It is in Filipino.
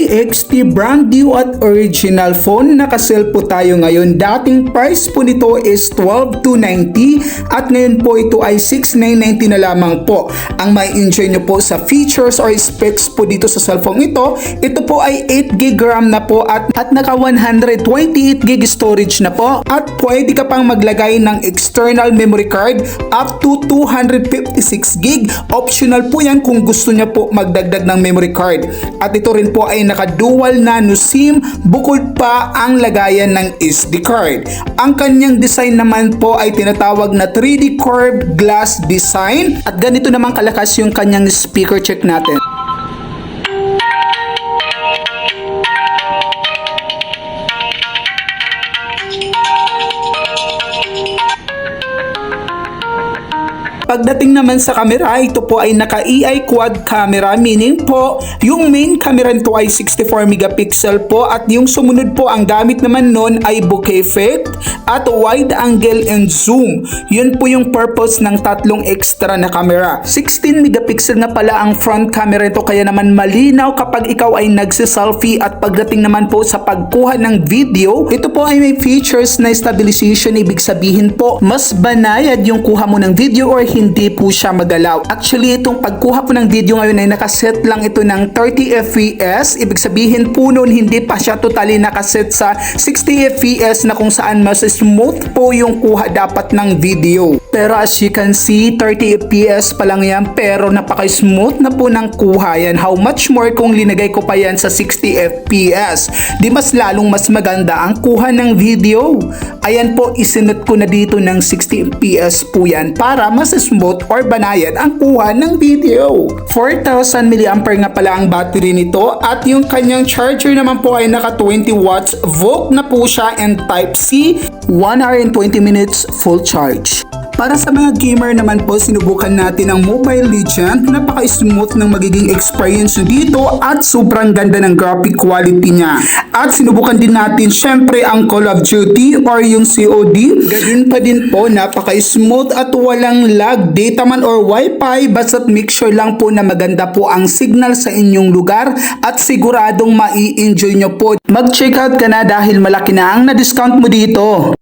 XT brand new at original phone. Nakasale po tayo ngayon. Dating price po nito is 12,290 at ngayon po ito ay 6,990 na lamang po. Ang may enjoy nyo po sa features or specs po dito sa cellphone ito. Ito po ay 8GB RAM na po at naka 128GB storage na po. At pwede ka pang maglagay ng external memory card up to 256GB. Optional po yan kung gusto niya po magdagdag ng memory card. At ito rin po ay naka-dual nano SIM, bukod pa ang lagayan ng SD card. Ang kanyang design naman po ay tinatawag na 3D curved glass design. At ganito naman kalakas yung kanyang speaker, check natin. Pagdating naman sa camera, ito po ay naka AI quad camera, meaning po yung main camera nito ay 64 megapixel po at yung sumunod po ang gamit naman nun ay bokeh effect at wide angle and zoom. Yun po yung purpose ng tatlong extra na camera. 16 megapixel na pala ang front camera nito, kaya naman malinaw kapag ikaw ay nagsiselfie. At pagdating naman po sa pagkuha ng video, ito po ay may features na stabilization. Ibig sabihin po mas banayad yung kuha mo ng video or hindi po siya magalaw. Actually, itong pagkuha po ng video ngayon ay nakaset lang ito ng 30 fps. Ibig sabihin po noon hindi pa siya totally nakaset sa 60 fps na kung saan mas smooth po yung kuha dapat ng video. Pero as you can see, 30 fps pa lang yan pero napaka-smooth na po ng kuha yan. How much more kung linagay ko pa yan sa 60 fps? Di mas lalong mas maganda ang kuha ng video. Ayan po, isinot ko na dito ng 60 fps po yan para mas smooth or banayad ang kuha ng video. 4,000 mAh nga pala ang battery nito at yung kanyang charger naman po ay naka 20 watts, volt na po siya and type C, 1 hour and 20 minutes full charge. Para sa mga gamer naman po, sinubukan natin ang Mobile Legends. Napaka-smooth ng magiging experience dito at sobrang ganda ng graphic quality niya. At sinubukan din natin syempre ang Call of Duty or yung COD. Ganun pa din po, napaka-smooth at walang lag, data man or wifi. Basta't make sure lang po na maganda po ang signal sa inyong lugar at siguradong mai-enjoy nyo po. Mag-check out ka na dahil malaki na ang na-discount mo dito.